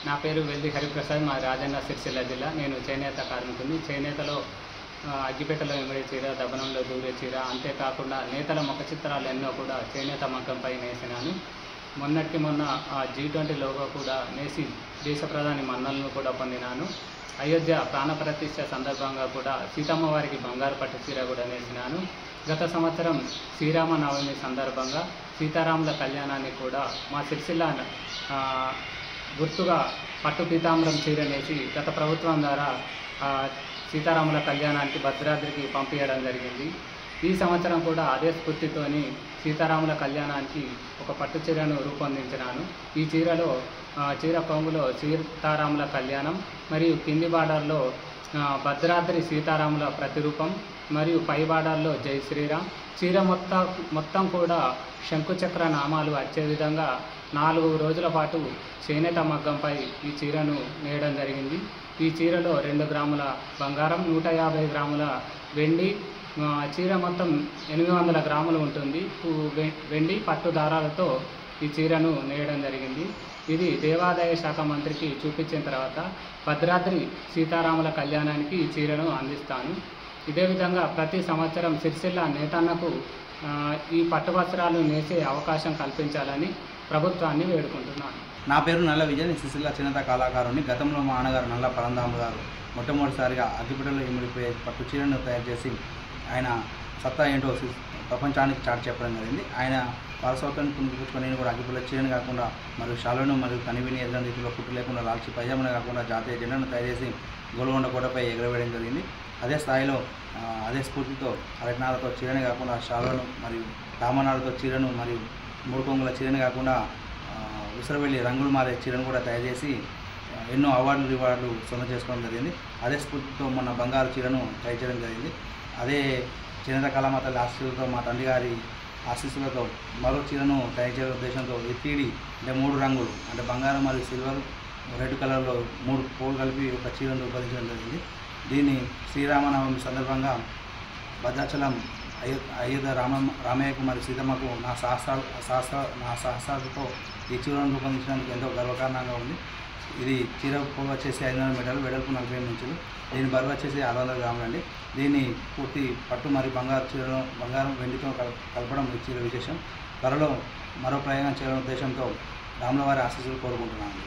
నా పేరు వెల్లి హరిప్రసాద్, మా రాజన్న సిరిసిల్ల జిల్లా. నేను చేనేత కార్మికుడిని. చేనేతలో అగ్గిపెట్టెలో ఇమిడే చీర, దబనంలో దూరే చీర, అంతేకాకుండా నేతల ముఖ చిత్రాలు ఎన్నో కూడా చేనేత మగ్గంపై నేసినాను. మొన్నటికి మొన్న G20 లోగో కూడా నేసి దేశ ప్రధాని మన్నలను కూడా పొందినాను. అయోధ్య ప్రాణప్రతిష్ఠ సందర్భంగా కూడా సీతమ్మ వారికి బంగారు పట్టు చీర కూడా నేసినాను. గత సంవత్సరం శ్రీరామనవమి సందర్భంగా సీతారాముల కళ్యాణాన్ని కూడా మా సిరిసిల్ల గుర్తుగా పట్టు పీతాంబరం చీర నేసి గత ప్రభుత్వం ద్వారా సీతారాముల కళ్యాణానికి భద్రాద్రికి పంపించడం జరిగింది. ఈ సంవత్సరం కూడా అదే స్ఫూర్తితోని సీతారాముల కళ్యాణానికి ఒక పట్టు చీరను రూపొందించినాను. ఈ చీరలో చీర కొంగులో సీతారాముల కళ్యాణం మరియు కింది బార్డర్లో భద్రాద్రి సీతారాముల ప్రతిరూపం మరియు పై బార్డర్లో జై శ్రీరామ్. చీర మొత్తం కూడా శంకుచక్ర నామాలు వచ్చే విధంగా 4 రోజుల పాటు చేనేత మగ్గంపై ఈ చీరను నేయడం జరిగింది. ఈ చీరలో 2 గ్రాముల బంగారం, 150 గ్రాముల వెండి, చీర మొత్తం 800 గ్రాములు ఉంటుంది. వెండి పట్టు దారాలతో ఈ చీరను నేయడం జరిగింది. ఇది దేవాదాయ శాఖ మంత్రికి చూపించిన తర్వాత భద్రాద్రి సీతారాముల కళ్యాణానికి ఈ చీరను అందిస్తాను. ఇదే విధంగా ప్రతి సంవత్సరం సిరిసిల్ల నేతన్నకు ఈ పట్టు వస్త్రాలు నేసే అవకాశం కల్పించాలని ప్రభుత్వాన్ని వేడుకుంటున్నాను. నా పేరు నల్ల విజయ్. నేను సిరిసిల్ల చేనేత కళాకారుని. గతంలో మా నాన్నగారు నల్ల పరంధాములు గారు మొట్టమొదటిసారిగా అగ్గిపెట్టెలో ఇమిడిపోయే పట్టు చీరను తయారు చేసి ఆయన సత్తా ఏంటో ప్రపంచానికి చాటి చెప్పడం జరిగింది. ఆయన వారసత్వాన్ని పుణికిపుచ్చుకొని నేను కూడా అగ్గిపెట్టెల చీరను కాకుండా మరియు షాలును మరియు కనివిని ఎదురు రీతిలో కుట్టు లేకుండా లాల్చి పైజామను కాకుండా జాతీయ జెండాను తయారు చేసి గోల్కొండ కోటపై ఎగరవేయడం జరిగింది. అదే స్థాయిలో అదే స్ఫూర్తితో అరటినాలతో చీరని కాకుండా షాలును మరియు దామనాలతో చీరను మరియు 3 కొంగుల చీరని కాకుండా ఉసిరవెల్లి రంగులు మారే చీరను కూడా తయారు చేసి ఎన్నో రివార్డులు సొంతం చేసుకోవడం జరిగింది. అదే స్ఫూర్తితో మొన్న బంగారు చీరను తయారు చేయడం జరిగింది. అదే చేనేత కళామాత ఆశీస్సులతో మా తండ్రి గారి ఆశీస్సులతో మరో చీరను తయారు చేయడం ఉద్దేశంతో ఎత్తిడి అంటే 3 రంగులు అంటే బంగారం మరియు సిల్వర్ రెడ్ కలర్లో 3 పూలు కలిపి ఒక చీరను రూపొందించడం జరిగింది. దీన్ని శ్రీరామనవమి సందర్భంగా భద్రాచలం అయోధ్య రామయ్యకు మరియు సీతమ్మకు నా సహస్రాలతో ఈ చీరను రూపొందించడానికి ఎంతో గర్వకారణంగా ఉంది. ఇది చీర పొడవు వచ్చేసి 500 మీటర్లు, వెడల్పు 40 ఇంచులు. దీని బరువు వచ్చేసి 600 గ్రాములు అండి. దీన్ని పూర్తి పట్టు మరియు బంగారం వెండితో కలపడం ఈ చీర విశేషం. త్వరలో మరో ప్రయోగం చేయాలనే ఉద్దేశంతో రాముల వారి ఆశీస్సులు కోరుకుంటున్నాను.